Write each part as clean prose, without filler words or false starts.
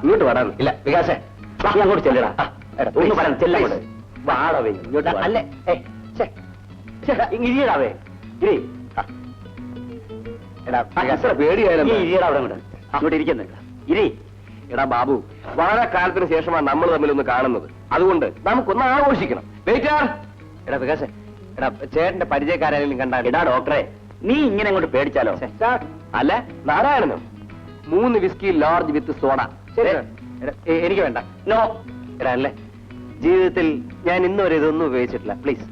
ഇങ്ങോട്ട് വരാൻ ഇല്ല വികാസേ നീ അങ്ങോട്ട് ചെല്ലടാ ഒന്ന് പറയാൻ ചെല്ലങ്ങോട്ട് വാടവേ ഇങ്ങോട്ട് അല്ലേ ഇരിയടാവേ ഇരി എടാ പേടിയായാലും ഇരിയടാ അവിടെ അങ്ങോട്ട് ഇരിക്കുന്നില്ല ഇരി എടാ ബാബു വളരെ കാലത്തിന് ശേഷമാണ് നമ്മൾ തമ്മിലൊന്ന് കാണുന്നത് അതുകൊണ്ട് നമുക്കൊന്ന് ആഘോഷിക്കണം എടാ വികാസേ എടാ ചേട്ടന്റെ പരിചയക്കാരെങ്കിലും കണ്ടാൽ എടാ ഡോക്ടറെ നീ ഇങ്ങനെ അങ്ങോട്ട് പേടിച്ചാലോ അല്ല നാരായണനോ 3 വിസ്കി ലാർജ് വിത്ത് സോഡ എനിക്ക് വേണ്ട നോ എടാ അല്ലേ ജീവിതത്തിൽ ഞാൻ ഇന്നുവരെ ഇതൊന്നും ഉപയോഗിച്ചിട്ടില്ല പ്ലീസ്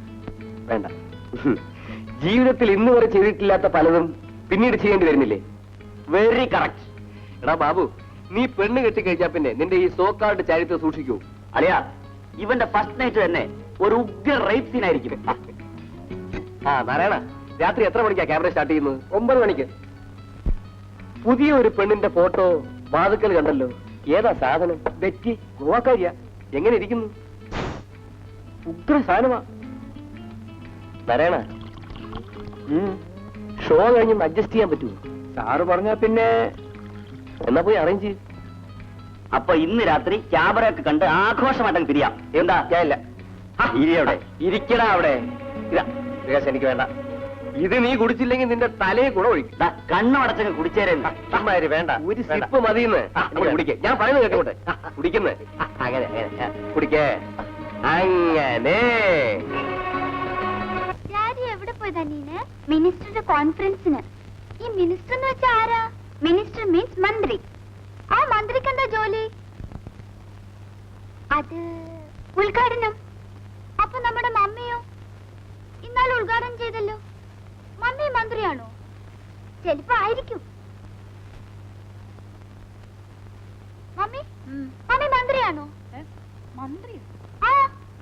വേണ്ട ജീവിതത്തിൽ ഇന്ന് വരെ ചെയ്തിട്ടില്ലാത്ത പലതും പിന്നീട് ചെയ്യേണ്ടി വരുന്നില്ലേ വെരി കറക്റ്റ് എടാ ബാബു നീ പെണ്ണ് കെട്ടിക്കഴിഞ്ഞാ പിന്നെ നിന്റെ ഈ സോക്കാർഡ് ചരിത്രം സൂക്ഷിക്കൂ അളിയാ ഇവന്റെ ഫസ്റ്റ് നൈറ്റ് തന്നെ ഒരു ഉഗ്ര റേപ്പ് സീൻ ആയിരിക്കും നാരായണ രാത്രി എത്ര മണിക്കാ ക്യാമറ സ്റ്റാർട്ട് ചെയ്യുന്നത് 9 മണിക്ക് പുതിയ ഒരു പെണ്ണിന്റെ ഫോട്ടോ വാതുക്കൽ കണ്ടല്ലോ ഏതാ സാധനം ബെറ്റി ഗോവാക്കാരിയ എങ്ങനെ ഇരിക്കുന്നു ഉഗ്ര സാധനമാ നാരായണ ഷോ കഴിഞ്ഞ് അഡ്ജസ്റ്റ് ചെയ്യാൻ പറ്റുമോ സാറ് പറഞ്ഞാ പിന്നെ എന്നാ പോയി അറേഞ്ച് ചെയ്യും അപ്പൊ ഇന്ന് രാത്രി ക്യാമറയൊക്കെ കണ്ട് ആഘോഷമായിട്ടങ്ങ് പിരിയാം എന്താ ഞാനില്ല ഇരിയവിടെ ഇരിക്കടാ അവിടെ ഇതാ വികാസ് എനിക്ക് വേണ്ട ഇത് നീ കുടിച്ചില്ലെങ്കിൽ നിന്റെ തലയെ കൂടെ ഒഴിക്കും കണ്ണടച്ചങ്ങ് കുടിച്ചേരെ വേണ്ട ഒരു സിപ്പ് മതിയെന്ന് കുടിക്കേ ഞാൻ പറയുന്നത് കേട്ടോട്ടെ കുടിക്കുന്നത് അങ്ങനെ കുടിക്കേ അങ്ങനെ എവിടെ പോയതാ നീന് മിനിസ്റ്ററുടെ കോൺഫറൻസിന് ഈ മിനിസ്റ്റർ എന്ന് വെച്ചാൽ ആരാ മിനിസ്റ്റർ മീൻസ് മന്ത്രി ആ മന്ത്രിക്ക് എന്താ ജോലി അത് ഉദ്ഘാടനം അപ്പൊ നമ്മുടെ മമ്മിയോ ഇന്നാൾ ഉദ്ഘാടനം ചെയ്തല്ലോ മമ്മി മന്ത്രിയാണോ ചിലപ്പോ ആയിരിക്കും മമ്മി മമ്മി മന്ത്രിയാണോ മന്ത്രി ആ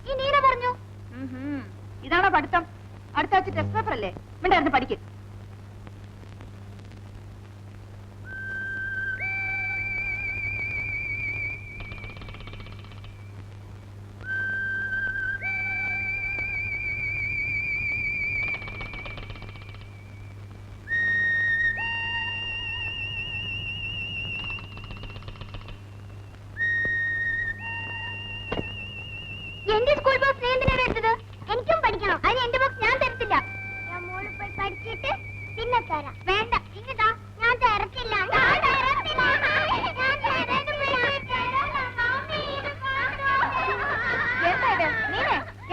ഈ നീന പറഞ്ഞു ഇതാണോ പഠിത്തം അടുത്ത ആഴ്ച ടെസ്റ്റ് പേപ്പർ അല്ലേ വേണ്ടായിരുന്നു പഠിക്കും എന്റെ സ്കൂൾ ബസ് നീ എന്തിനാണ് എടുത്തത് എനിക്കും പഠിക്കണം അതിന് എന്റെ ബസ് ഞാൻ തരത്തില്ല ഞാൻ മോള് പോയി പഠിച്ചിട്ട് പിന്നെ തരാം വേണ്ട ഇങ്ങട്ടാ ഞാൻ തരത്തില്ല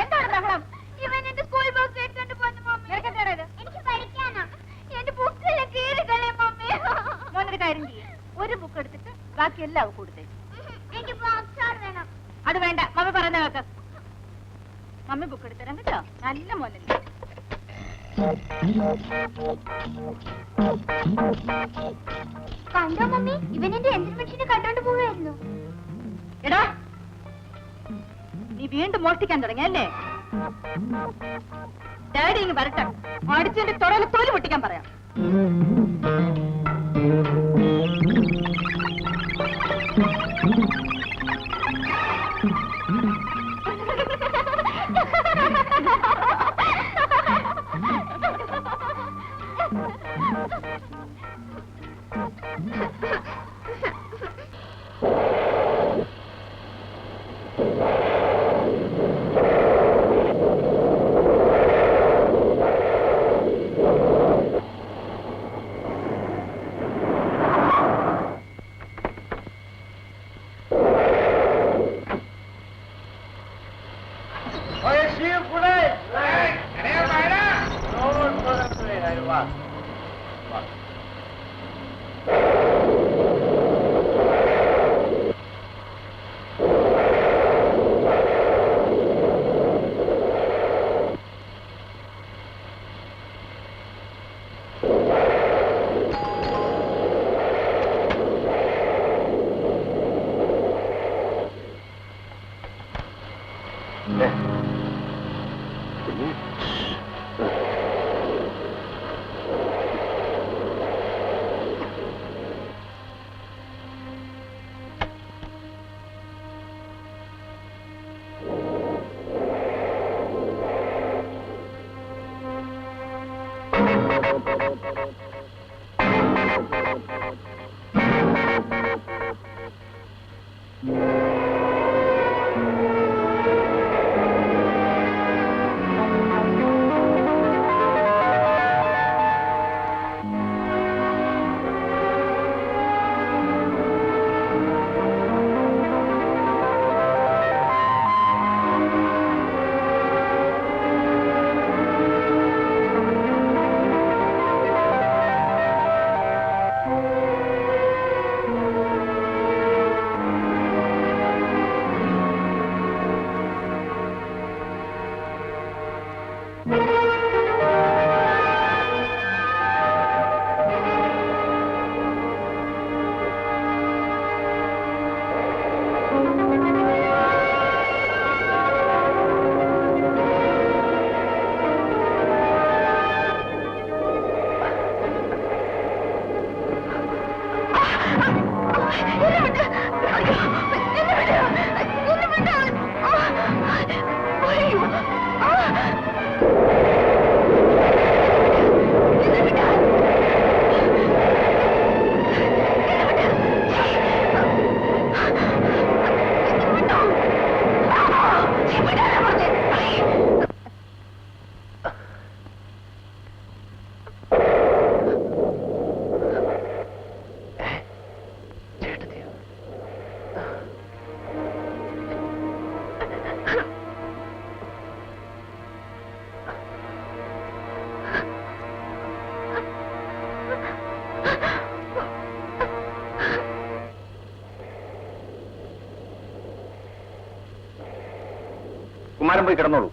എന്താണ് ബഹളം ഇവൻ എന്റെ സ്കൂൾ ബസ് എടുത്തോണ്ട് പോന്നു മമ്മി എനിക്ക് പഠിക്കാനാ എന്റെ ബുക്കെല്ലാം കീറിക്കളെ മമ്മി മോനൊരു കാര്യം ചെയ്യും ഒരു ബുക്ക് എടുത്തിട്ട് ബാക്കി എല്ലാം കൊടുത്തേ എനിക്ക് ബോക്സ് വേണം അത് വേണ്ട മമ്മി പറയുന്ന കേക്ക് മമ്മി ബുക്ക് എടുത്തരാം കേട്ടോ നല്ല മോനല്ലേ കണ്ടോ മമ്മി ഇവൻ എന്റെ യന്ത്ര മെഷീന് കണ്ടോണ്ട് പോവായിരുന്നു എടാ നീ വീണ്ടും മോഷ്ടിക്കാൻ തുടങ്ങിയല്ലേ ഡാഡി ഇങ്ങ് വരട്ടെ അടിച്ചെന്റെ തൊടയില് തോല് പൊട്ടിക്കാൻ പറയാം കുമാരൻ പോയി കിടന്നോളൂ.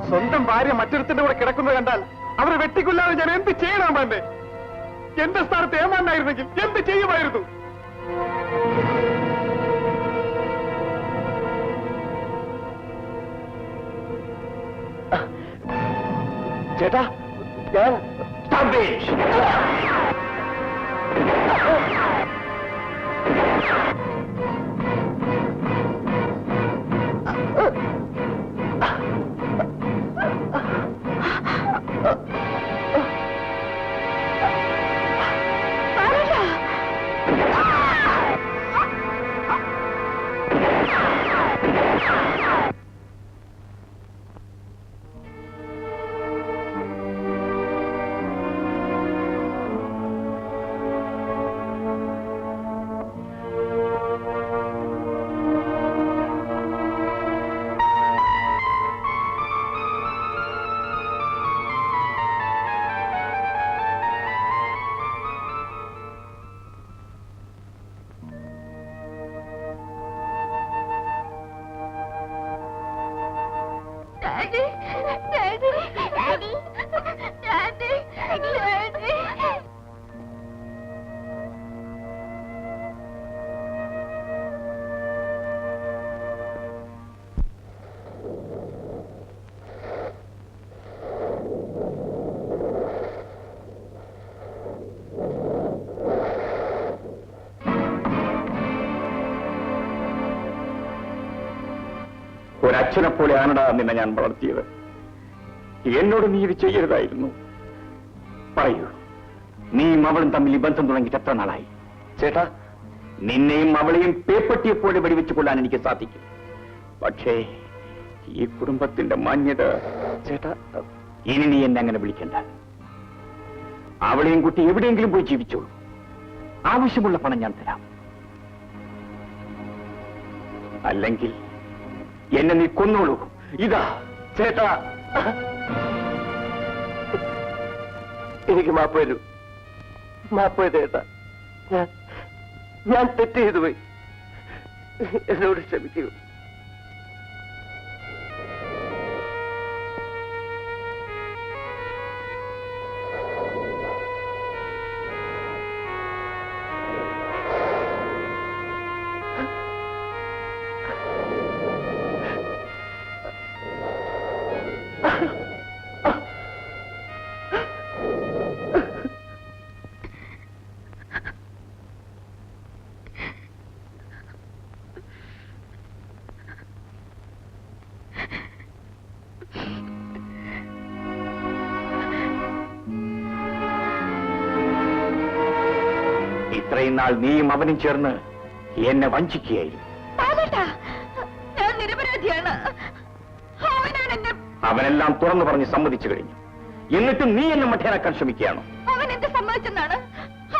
സ്വന്തം ഭാര്യ മറ്റൊരുത്തിന്റെ കൂടെ കിടക്കുന്നത് കണ്ടാൽ അവരെ വെട്ടിക്കൊല്ലാതെ ഞാൻ എന്ത് ചെയ്യണം? എന്നെ എന്റെ സ്ഥാനത്ത് ഏമാനായിരുന്നെങ്കിൽ എന്ത് ചെയ്യുമായിരുന്നു? ചേട്ടാ, ഞാൻ ഒരച്ഛനെ പോലെയാണടാ നിന്നെ ഞാൻ വളർത്തിയത്. എന്നോട് നീ ഇത് ചെയ്യരുതായിരുന്നു. പറയൂ, നീയും അവളും തമ്മിൽ ഈ ബന്ധം തുടങ്ങിയിട്ട് എത്ര നാളായി? ചേട്ടാ, നിന്നെയും അവളെയും പേപ്പട്ടിയെപ്പോലെ വെടിവെച്ചു കൊള്ളാൻ എനിക്ക് സാധിക്കും. പക്ഷേ ഈ കുടുംബത്തിന്റെ മാന്യത... ചേട്ടാ, ഇനി നീ എന്നെ അങ്ങനെ വിളിക്കണ്ട. അവളെയും കുട്ടി എവിടെയെങ്കിലും പോയി ജീവിച്ചോളൂ. ആവശ്യമുള്ള പണം ഞാൻ തരാം. അല്ലെങ്കിൽ എന്നെ നീ കൊന്നോളൂ. ഇതാ. ചേട്ടാ, എനിക്ക് മാപ്പ് തരൂ. മാപ്പ് ചേട്ടാ. ഞാൻ തെറ്റ് ചെയ്തു പോയി. എന്നോട് ക്ഷമിക്കൂ. ഇത്രയും നാൾ നീയും അവനും ചേർന്ന് എന്നെ വഞ്ചിക്കുകയായിരുന്നു. ഞാൻ നിരപരാധിയാണ്. അവനെല്ലാം തുറന്നു പറഞ്ഞ് സമ്മതിച്ചു കഴിഞ്ഞു. എന്നിട്ടും നീ എന്നെ മഠേനാക്കാൻ ശ്രമിക്കുകയാണോ? അവൻ എന്നെ സമ്മതിച്ചെന്നാണ്.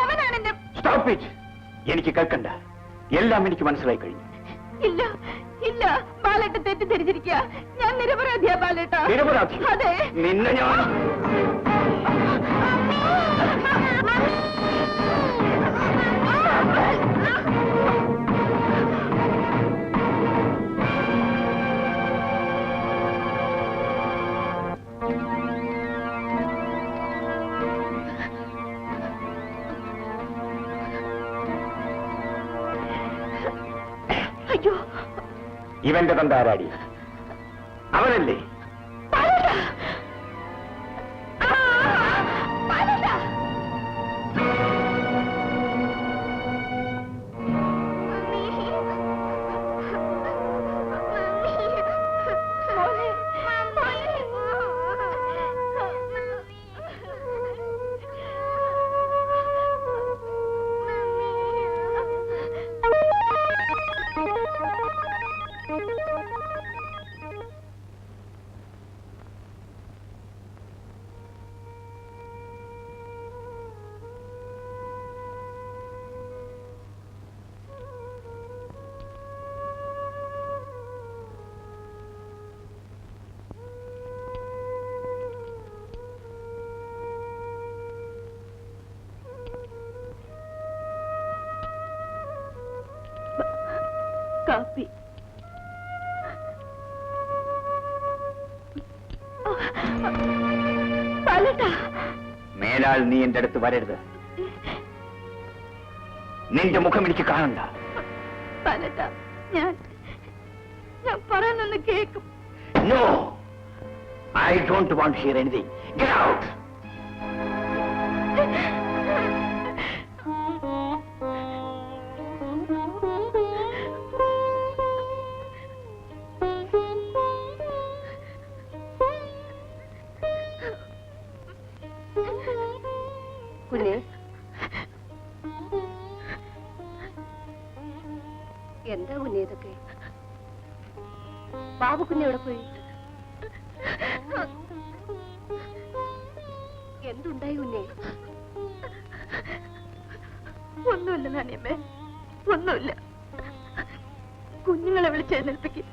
അവനാണ് എന്നെ... സ്റ്റോപ്പ് ഇറ്റ്. എനിക്ക് കേൾക്കണ്ട. എല്ലാം എനിക്ക് മനസ്സിലായി കഴിഞ്ഞു. ഇല്ല ഇല്ല, ബാലേട്ട തെറ്റിദ്ധരിച്ചിരിക്കുക. ഞാൻ നിരപരാധിയാ ബാലേട്ട. നിരപരാധി? അതെ. നിന്നെ ഞാൻ... അയ്യോ, ഇവന്റെ തന്താരാടി അവനല്ലേ? കാപ്പി. മേലാൽ നീ എന്റെ അടുത്ത് വരരുത്. നിന്റെ മുഖം എനിക്ക് കാണണ്ട. ഞാൻ പറയുന്നൊന്ന് കേൾക്കും. No, I don't want to hear anything. Get out. കുഞ്ഞേ, എന്താ കുഞ്ഞേ ഇതൊക്കെ? ബാബു കുഞ്ഞ് എവിടെ പോയി? എന്തുണ്ടായി കുഞ്ഞേ? ഒന്നുമില്ല നാണിയമ്മേ, ഒന്നുമില്ല. കുഞ്ഞുങ്ങളെ വിളിച്ചെഴുന്നേൽപ്പിക്കും.